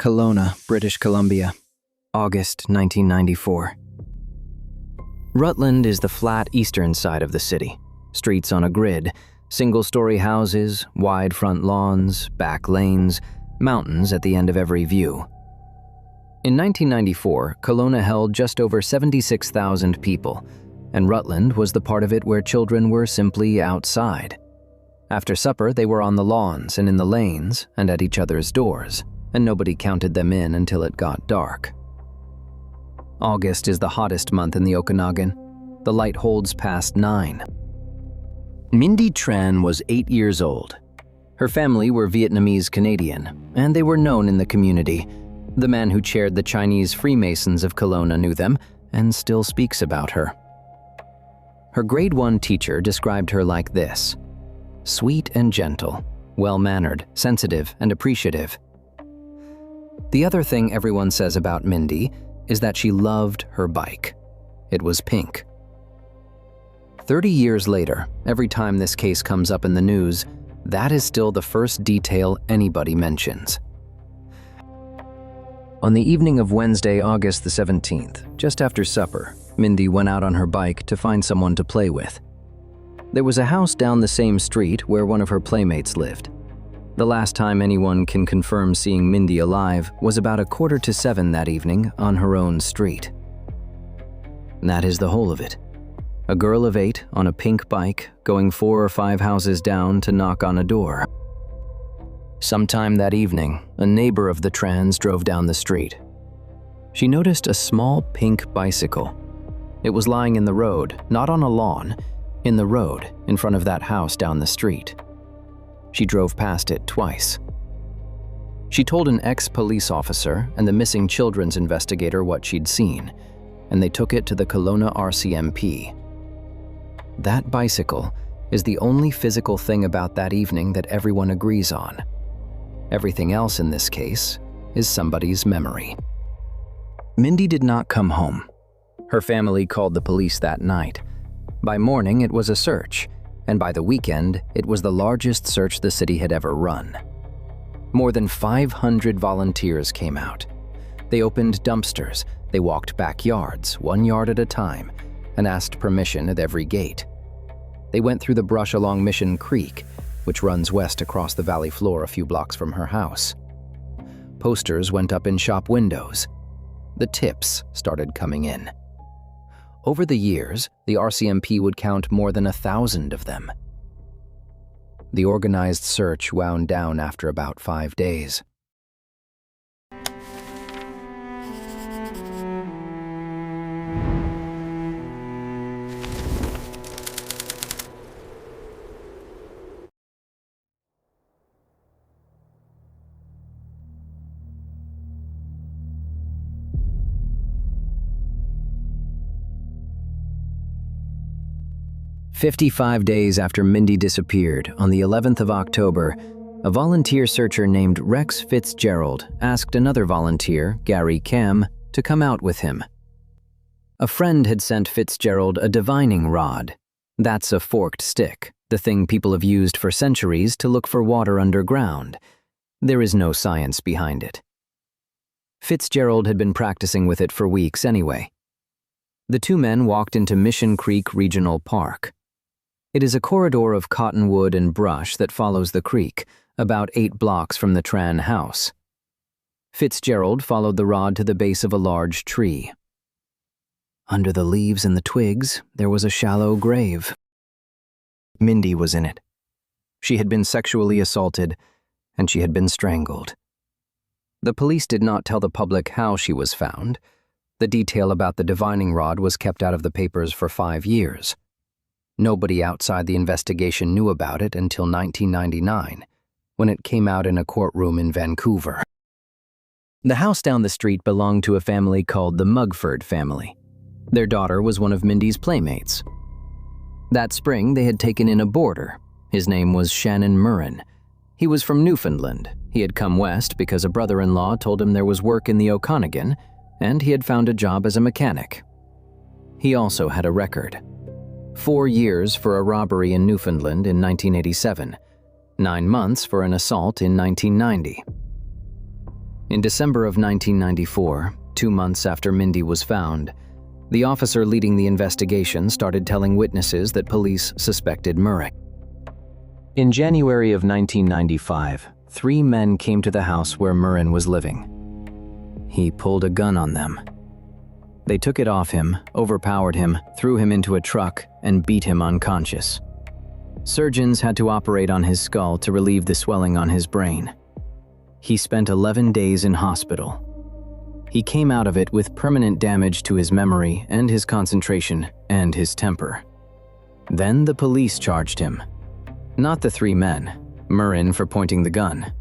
Kelowna, British Columbia, August 1994. Rutland is the flat eastern side of the city. Streets on a grid, single-story houses, wide front lawns, back lanes, mountains at the end of every view. In 1994, Kelowna held just over 76,000 people, and Rutland was the part of it where children were simply outside. After supper, they were on the lawns and in the lanes and at each other's doors, and nobody counted them in until it got dark. August is the hottest month in the Okanagan. The light holds past 9. Mindy Tran was 8 years old. Her family were Vietnamese Canadian, and they were known in the community. The man who chaired the Chinese Freemasons of Kelowna knew them and still speaks about her. Her grade 1 teacher described her like this: sweet and gentle, well-mannered, sensitive, and appreciative. The other thing everyone says about Mindy is that she loved her bike. It was pink. 30 years later, every time this case comes up in the news, that is still the first detail anybody mentions. On the evening of Wednesday, August the 17th, just after supper, Mindy went out on her bike to find someone to play with. There was a house down the same street where one of her playmates lived. The last time anyone can confirm seeing Mindy alive was about 6:45 that evening on her own street. And that is the whole of it. A girl of 8 on a pink bike going 4 or 5 houses down to knock on a door. Sometime that evening, a neighbor of the Trans drove down the street. She noticed a small pink bicycle. It was lying in the road, not on a lawn, in the road in front of that house down the street. She drove past it twice. She told an ex-police officer and the missing children's investigator what she'd seen, and they took it to the Kelowna RCMP. That bicycle is the only physical thing about that evening that everyone agrees on. Everything else in this case is somebody's memory. Mindy did not come home. Her family called the police that night. By morning, it was a search, and by the weekend, it was the largest search the city had ever run. More than 500 volunteers came out. They opened dumpsters, they walked backyards, 1 yard at a time, and asked permission at every gate. They went through the brush along Mission Creek, which runs west across the valley floor a few blocks from her house. Posters went up in shop windows. The tips started coming in. Over the years, the RCMP would count more than 1,000 of them. The organized search wound down after about 5 days. "55 days after Mindy disappeared, on the 11th of October, a volunteer searcher named Rex Fitzgerald asked another volunteer, Gary Cam, to come out with him. A friend had sent Fitzgerald a divining rod. That's a forked stick, the thing people have used for centuries to look for water underground. There is no science behind it. Fitzgerald had been practicing with it for weeks anyway. The two men walked into Mission Creek Regional Park. It is a corridor of cottonwood and brush that follows the creek, about 8 blocks from the Tran house. Fitzgerald followed the rod to the base of a large tree. Under the leaves and the twigs, there was a shallow grave. Mindy was in it. She had been sexually assaulted, and she had been strangled. The police did not tell the public how she was found. The detail about the divining rod was kept out of the papers for 5 years. Nobody outside the investigation knew about it until 1999, when it came out in a courtroom in Vancouver. The house down the street belonged to a family called the Mugford family. Their daughter was one of Mindy's playmates. That spring, they had taken in a boarder. His name was Shannon Murrin. He was from Newfoundland. He had come west because a brother-in-law told him there was work in the Okanagan, and he had found a job as a mechanic. He also had a record. 4 years for a robbery in Newfoundland in 1987, 9 months for an assault in 1990. In December of 1994, 2 months after Mindy was found, the officer leading the investigation started telling witnesses that police suspected Murren. In January of 1995, 3 men came to the house where Murren was living. He pulled a gun on them. They took it off him, overpowered him, threw him into a truck, and beat him unconscious. Surgeons had to operate on his skull to relieve the swelling on his brain. He spent 11 days in hospital. He came out of it with permanent damage to his memory and his concentration and his temper. Then the police charged him. Not the 3 men, Murren for pointing the gun.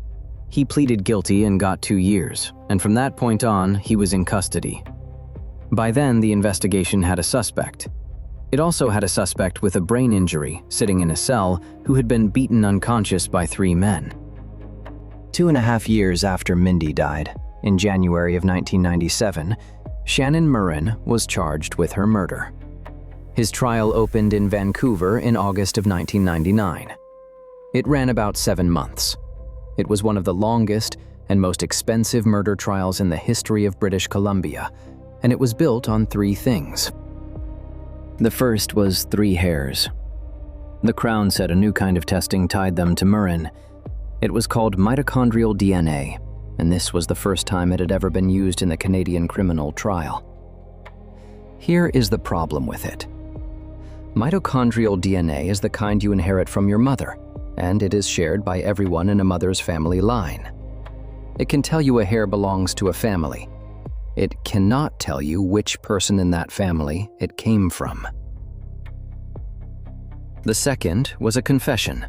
He pleaded guilty and got 2 years, and from that point on, he was in custody. By then, the investigation had a suspect. It also had a suspect with a brain injury sitting in a cell who had been beaten unconscious by 3 men. 2.5 years after Mindy died, in January of 1997, Shannon Murren was charged with her murder. His trial opened in Vancouver in August of 1999. It ran about 7 months. It was one of the longest and most expensive murder trials in the history of British Columbia, and it was built on 3 things. The first was 3 hairs. The Crown said a new kind of testing tied them to Murren. It was called mitochondrial DNA, and this was the first time it had ever been used in the Canadian criminal trial. Here is the problem with it. Mitochondrial DNA is the kind you inherit from your mother, and it is shared by everyone in a mother's family line. It can tell you a hair belongs to a family. It cannot tell you which person in that family it came from. The second was a confession.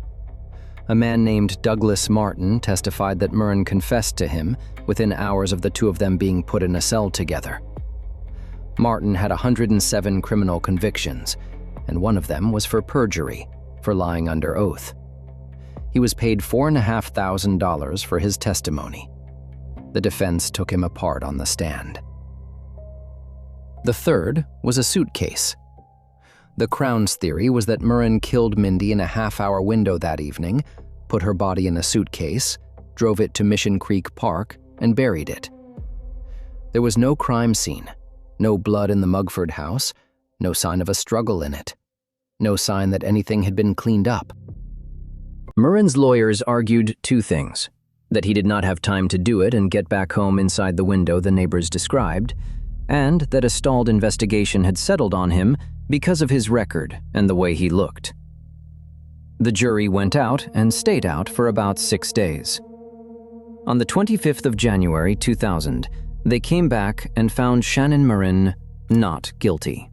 A man named Douglas Martin testified that Murren confessed to him within hours of the 2 of them being put in a cell together. Martin had 107 criminal convictions, and one of them was for perjury, for lying under oath. He was paid $4,500 for his testimony. The defense took him apart on the stand. The third was a suitcase. The Crown's theory was that Murren killed Mindy in a half-hour window that evening, put her body in a suitcase, drove it to Mission Creek Park, and buried it. There was no crime scene, no blood in the Mugford house, no sign of a struggle in it, no sign that anything had been cleaned up. Murren's lawyers argued 2 things: that he did not have time to do it and get back home inside the window the neighbors described, and that a stalled investigation had settled on him because of his record and the way he looked. The jury went out and stayed out for about 6 days. On the 25th of January 2000, they came back and found Shannon Murren not guilty.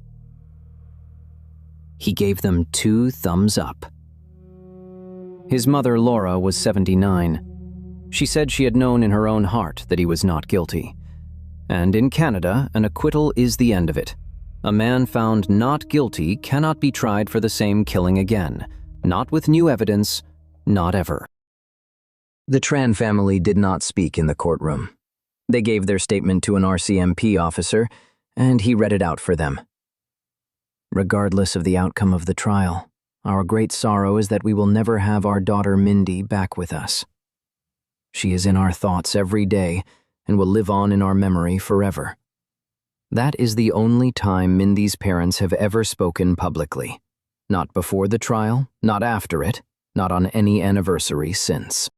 He gave them 2 thumbs up. His mother, Laura, was 79. She said she had known in her own heart that he was not guilty. And in Canada, an acquittal is the end of it. A man found not guilty cannot be tried for the same killing again. Not with new evidence, not ever. The Tran family did not speak in the courtroom. They gave their statement to an RCMP officer, and he read it out for them. Regardless of the outcome of the trial, our great sorrow is that we will never have our daughter Mindy back with us. She is in our thoughts every day and will live on in our memory forever. That is the only time Mindy's parents have ever spoken publicly. Not before the trial, not after it, not on any anniversary since.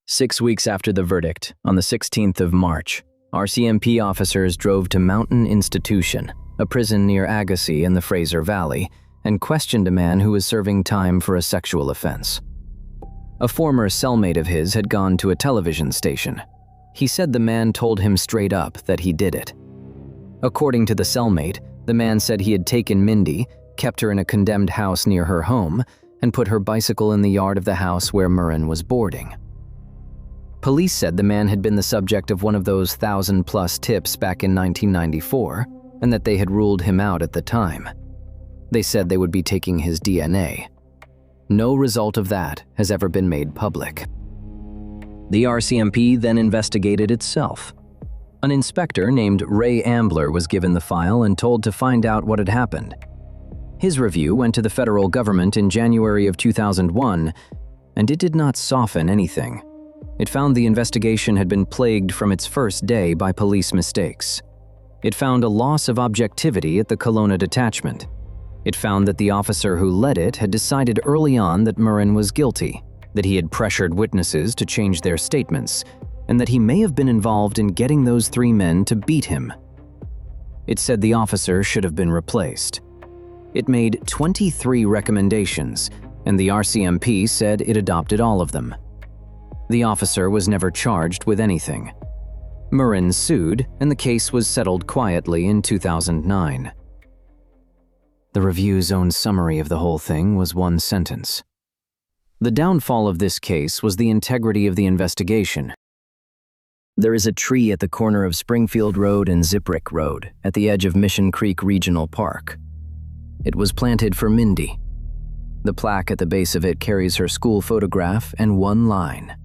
6 weeks after the verdict, on the 16th of March, RCMP officers drove to Mountain Institution, a prison near Agassiz in the Fraser Valley, and questioned a man who was serving time for a sexual offense. A former cellmate of his had gone to a television station. He said the man told him straight up that he did it. According to the cellmate, the man said he had taken Mindy, kept her in a condemned house near her home, and put her bicycle in the yard of the house where Murren was boarding. Police said the man had been the subject of one of those 1,000+ tips back in 1994, and that they had ruled him out at the time. They said they would be taking his DNA. No result of that has ever been made public. The RCMP then investigated itself. An inspector named Ray Ambler was given the file and told to find out what had happened. His review went to the federal government in January of 2001, and it did not soften anything. It found the investigation had been plagued from its first day by police mistakes. It found a loss of objectivity at the Kelowna detachment. It found that the officer who led it had decided early on that Murrin was guilty, that he had pressured witnesses to change their statements, and that he may have been involved in getting those 3 men to beat him. It said the officer should have been replaced. It made 23 recommendations, and the RCMP said it adopted all of them. The officer was never charged with anything. Murrin sued, and the case was settled quietly in 2009. The Review's own summary of the whole thing was one sentence. The downfall of this case was the integrity of the investigation. There is a tree at the corner of Springfield Road and Ziprick Road at the edge of Mission Creek Regional Park. It was planted for Mindy. The plaque at the base of it carries her school photograph and one line: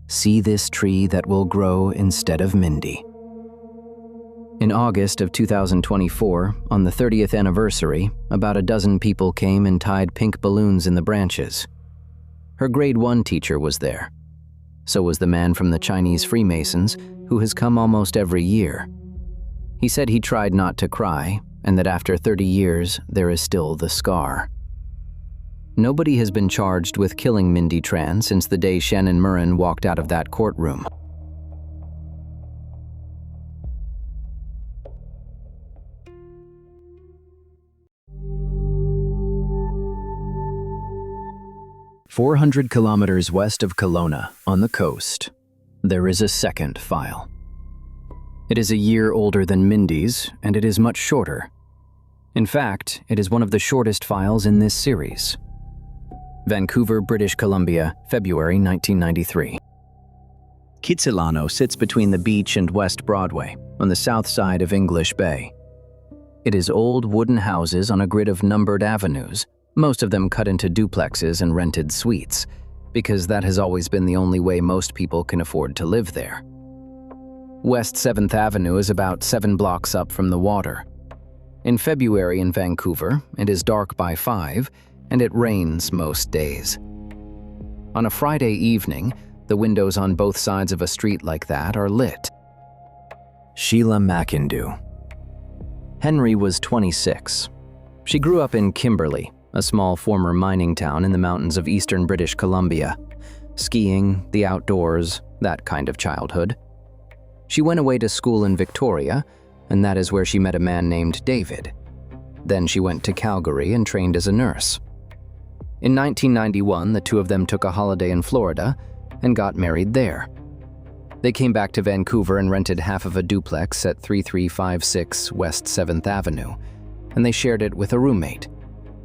"See this tree that will grow instead of Mindy." In August of 2024, on the 30th anniversary, about a dozen people came and tied pink balloons in the branches. Her grade 1 teacher was there. So was the man from the Chinese Freemasons, who has come almost every year. He said he tried not to cry, and that after 30 years, there is still the scar. Nobody has been charged with killing Mindy Tran since the day Shannon Murrin walked out of that courtroom. "400 kilometers west of Kelowna, on the coast, there is a second file. It is a year older than Mindy's, and it is much shorter. In fact, it is one of the shortest files in this series." Vancouver, British Columbia, February 1993. Kitsilano sits between the beach and West Broadway, on the south side of English Bay. It is old wooden houses on a grid of numbered avenues, most of them cut into duplexes and rented suites, because that has always been the only way most people can afford to live there. West 7th Avenue is about 7 blocks up from the water. In February in Vancouver, it is dark by 5, and it rains most days. On a Friday evening, the windows on both sides of a street like that are lit. Sheila McIndoe Henry was 26. She grew up in Kimberley, a small former mining town in the mountains of eastern British Columbia. Skiing, the outdoors, that kind of childhood. She went away to school in Victoria, and that is where she met a man named David. Then she went to Calgary and trained as a nurse. In 1991, the two of them took a holiday in Florida and got married there. They came back to Vancouver and rented half of a duplex at 3356 West 7th Avenue, and they shared it with a roommate.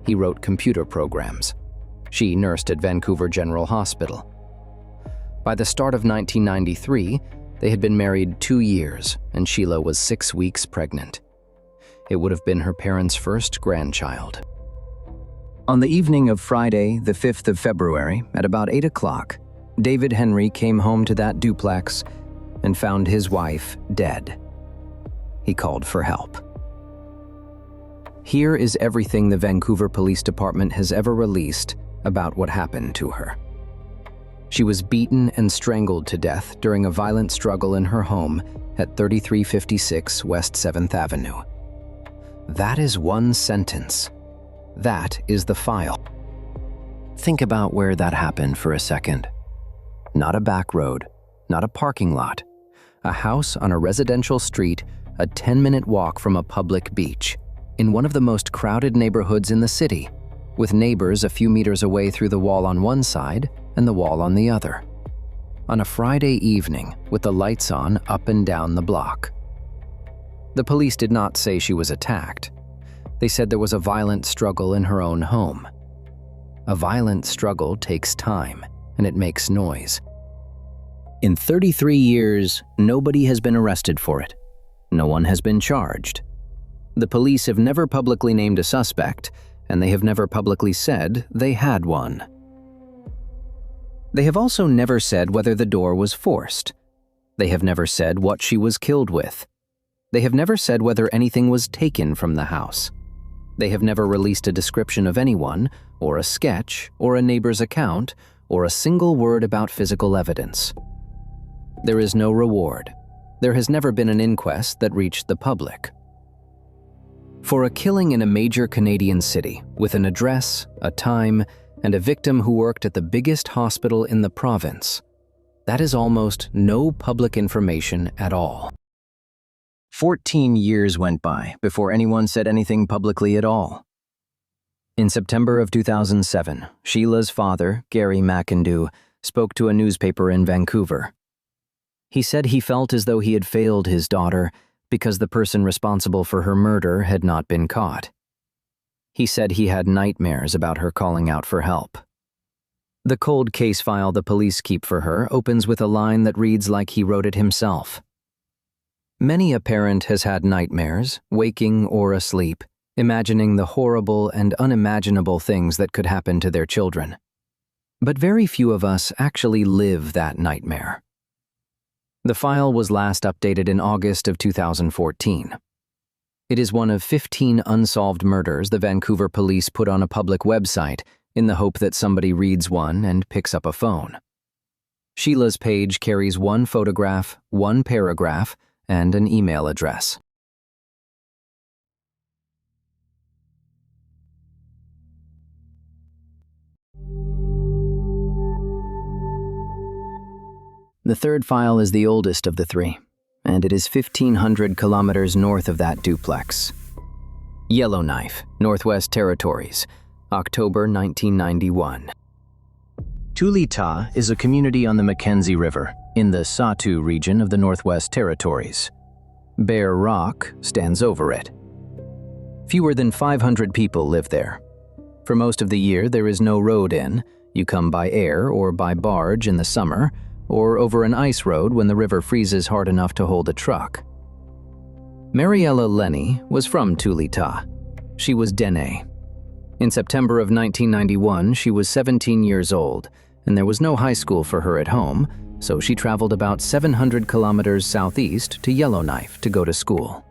He wrote computer programs. She nursed at Vancouver General Hospital. By the start of 1993, they had been married 2 years, and Sheila was 6 weeks pregnant. It would have been her parents' first grandchild. On the evening of Friday, the 5th of February, at about 8 o'clock, David Henry came home to that duplex and found his wife dead. He called for help. Here is everything the Vancouver Police Department has ever released about what happened to her. She was beaten and strangled to death during a violent struggle in her home at 3356 West 7th Avenue. That is one sentence. That is the file. Think about where that happened for a second. Not a back road, not a parking lot. A house on a residential street, a 10-minute walk from a public beach, in one of the most crowded neighborhoods in the city, with neighbors a few meters away through the wall on one side and the wall on the other. On a Friday evening, with the lights on up and down the block. The police did not say she was attacked. They said there was a violent struggle in her own home. A violent struggle takes time, and it makes noise. In 33 years, nobody has been arrested for it. No one has been charged. The police have never publicly named a suspect, and they have never publicly said they had one. They have also never said whether the door was forced. They have never said what she was killed with. They have never said whether anything was taken from the house. They have never released a description of anyone, or a sketch, or a neighbor's account, or a single word about physical evidence. There is no reward. There has never been an inquest that reached the public. For a killing in a major Canadian city, with an address, a time, and a victim who worked at the biggest hospital in the province, that is almost no public information at all. 14 years went by before anyone said anything publicly at all. In September of 2007, Sheila's father, Gary McIndoe, spoke to a newspaper in Vancouver. He said he felt as though he had failed his daughter because the person responsible for her murder had not been caught. He said he had nightmares about her calling out for help. The cold case file the police keep for her opens with a line that reads like he wrote it himself. Many a parent has had nightmares, waking or asleep, imagining the horrible and unimaginable things that could happen to their children. But very few of us actually live that nightmare. The file was last updated in August of 2014. It is one of 15 unsolved murders the Vancouver police put on a public website in the hope that somebody reads one and picks up a phone. Sheila's page carries one photograph, one paragraph, and an email address. The third file is the oldest of the three, and it is 1,500 kilometers north of that duplex. Yellowknife, Northwest Territories, October 1991. Tulita is a community on the Mackenzie River in the Satu region of the Northwest Territories. Bear Rock stands over it. Fewer than 500 people live there. For most of the year, there is no road in. You come by air or by barge in the summer, or over an ice road when the river freezes hard enough to hold a truck. Mariella Lenny was from Tulita. She was Dene. In September of 1991, she was 17 years old, and there was no high school for her at home, so she traveled about 700 kilometers southeast to Yellowknife to go to school.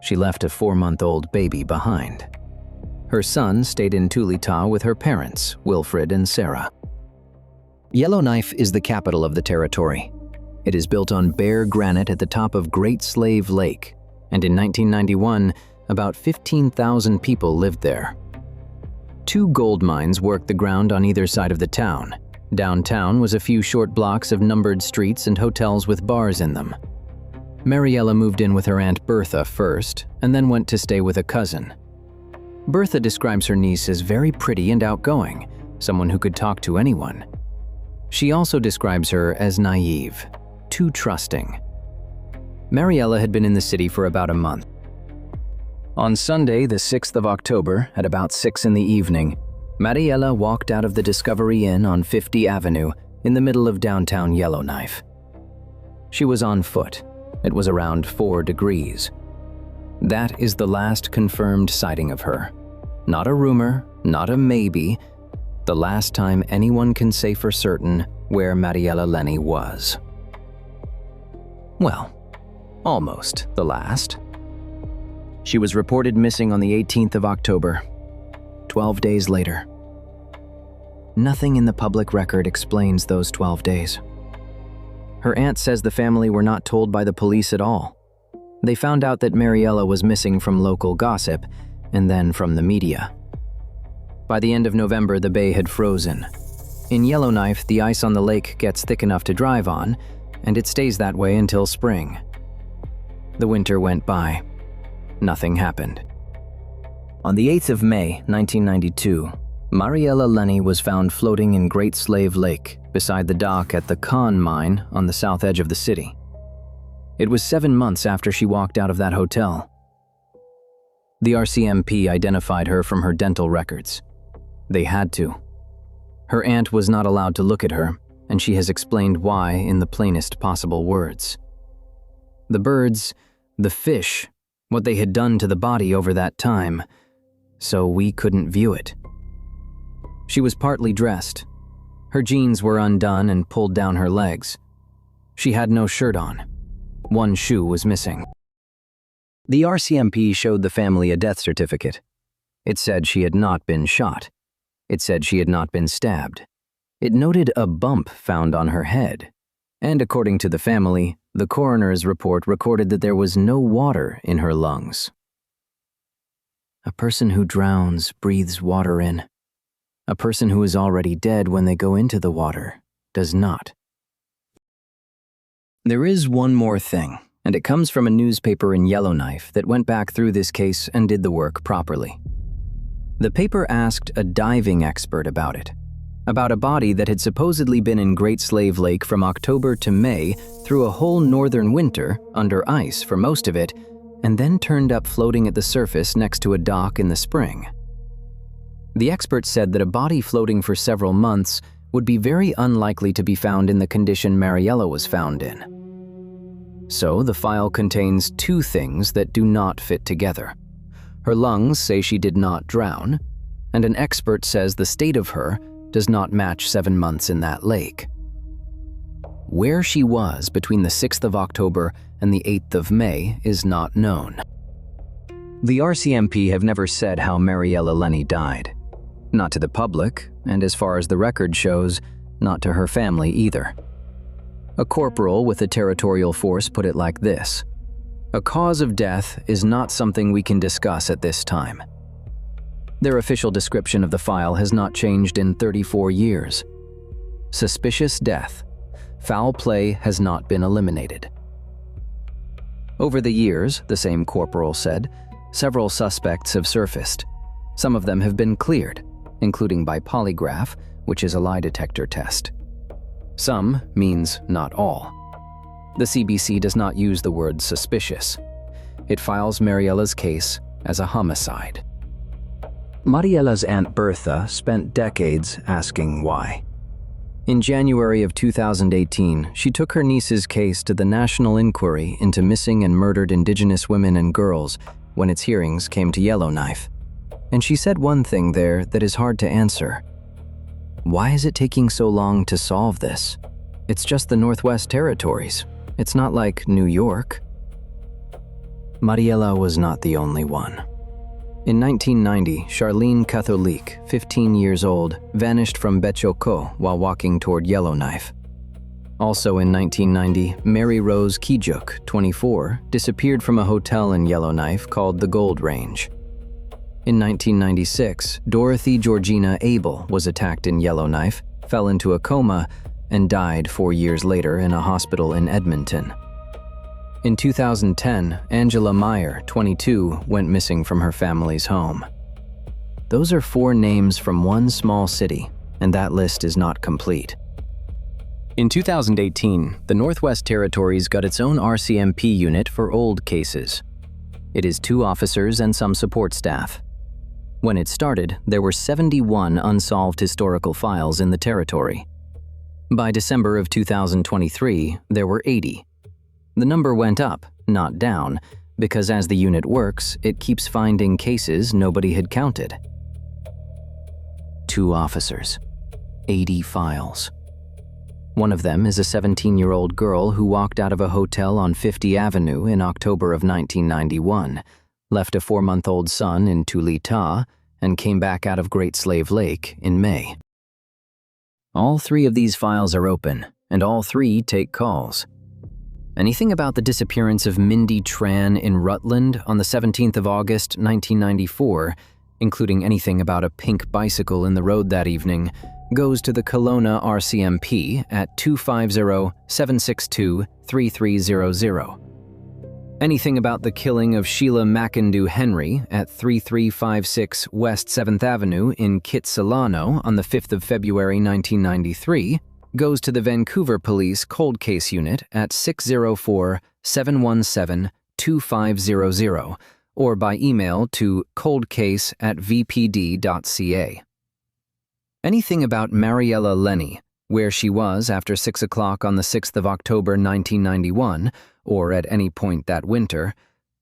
She left a 4-month-old baby behind. Her son stayed in Tulita with her parents, Wilfred and Sarah. Yellowknife is the capital of the territory. It is built on bare granite at the top of Great Slave Lake, and in 1991, about 15,000 people lived there. 2 gold mines worked the ground on either side of the town. Downtown was a few short blocks of numbered streets and hotels with bars in them. Mariella moved in with her Aunt Bertha first, and then went to stay with a cousin. Bertha describes her niece as very pretty and outgoing, someone who could talk to anyone. She also describes her as naive, too trusting. Mariella had been in the city for about a month. On Sunday, the 6th of October, at about 6 in the evening, Mariella walked out of the Discovery Inn on 50 Avenue in the middle of downtown Yellowknife. She was on foot. It was around 4 degrees. That is the last confirmed sighting of her. Not a rumor, not a maybe, the last time anyone can say for certain where Mariella Lenny was. Well, almost the last. She was reported missing on the 18th of October, 12 days later. Nothing in the public record explains those 12 days. Her aunt says the family were not told by the police at all. They found out that Mariella was missing from local gossip and then from the media. By the end of November, the bay had frozen. In Yellowknife, the ice on the lake gets thick enough to drive on, and it stays that way until spring. The winter went by. Nothing happened. On the 8th of May, 1992, Mariella Lenny was found floating in Great Slave Lake beside the dock at the Con mine on the south edge of the city. It was 7 months after she walked out of that hotel. The RCMP identified her from her dental records. They had to. Her aunt was not allowed to look at her, and she has explained why in the plainest possible words. The birds, the fish, what they had done to the body over that time, so we couldn't view it. She was partly dressed. Her jeans were undone and pulled down her legs. She had no shirt on. One shoe was missing. The RCMP showed the family a death certificate. It said she had not been shot. It said she had not been stabbed. It noted a bump found on her head, and according to the family, the coroner's report recorded that there was no water in her lungs. A person who drowns breathes water in. A person who is already dead when they go into the water does not. There is one more thing, and it comes from a newspaper in Yellowknife that went back through this case and did the work properly. The paper asked a diving expert about it, about a body that had supposedly been in Great Slave Lake from October to May through a whole northern winter, under ice for most of it, and then turned up floating at the surface next to a dock in the spring. The expert said that a body floating for several months would be very unlikely to be found in the condition Mariella was found in. So the file contains two things that do not fit together. Her lungs say she did not drown, and an expert says the state of her does not match 7 months in that lake. Where she was between the 6th of October and the 8th of May is not known. The RCMP have never said how Mariella Lenny died. Not to the public, and as far as the record shows, not to her family either. A corporal with a territorial force put it like this: "A cause of death is not something we can discuss at this time." Their official description of the file has not changed in 34 years. Suspicious death. Foul play has not been eliminated. Over the years, the same corporal said, several suspects have surfaced. Some of them have been cleared, including by polygraph, which is a lie detector test. Some means not all. The CBC does not use the word suspicious. It files Mariella's case as a homicide. Mariella's Aunt Bertha spent decades asking why. In January of 2018, she took her niece's case to the National Inquiry into Missing and Murdered Indigenous Women and Girls when its hearings came to Yellowknife. And she said one thing there that is hard to answer. Why is it taking so long to solve this? It's just the Northwest Territories. It's not like New York. Mariella was not the only one. In 1990, Charlene Catholique, 15 years old, vanished from Betchoko while walking toward Yellowknife. Also in 1990, Mary Rose Kijuk, 24, disappeared from a hotel in Yellowknife called the Gold Range. In 1996, Dorothy Georgina Abel was attacked in Yellowknife, fell into a coma, and died 4 years later in a hospital in Edmonton. In 2010, Angela Meyer, 22, went missing from her family's home. Those are 4 names from one small city, and that list is not complete. In 2018, the Northwest Territories got its own RCMP unit for old cases. It is 2 officers and some support staff. When it started, there were 71 unsolved historical files in the territory. By December of 2023, there were 80. The number went up, not down, because as the unit works, it keeps finding cases nobody had counted. 2 officers, 80 files. One of them is a 17-year-old girl who walked out of a hotel on 50 Avenue in October of 1991, left a 4-month-old son in Tulita, and came back out of Great Slave Lake in May. All 3 of these files are open, and all 3 take calls. Anything about the disappearance of Mindy Tran in Rutland on the 17th of August, 1994, including anything about a pink bicycle in the road that evening, goes to the Kelowna RCMP at 250-762-3300. Anything about the killing of Sheila McIndoe Henry at 3356 West 7th Avenue in Kitsilano on the 5th of February 1993 goes to the Vancouver Police Cold Case Unit at 604-717-2500 or by email to coldcase@vpd.ca. Anything about Mariella Lenny, where she was after 6 o'clock on the 6th of October 1991, or at any point that winter,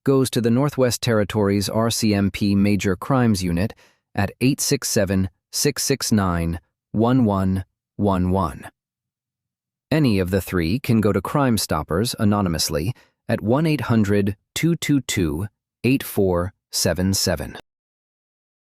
goes to the Northwest Territories RCMP Major Crimes Unit at 867-669-1111. Any of the 3 can go to Crime Stoppers anonymously at 1-800-222-8477.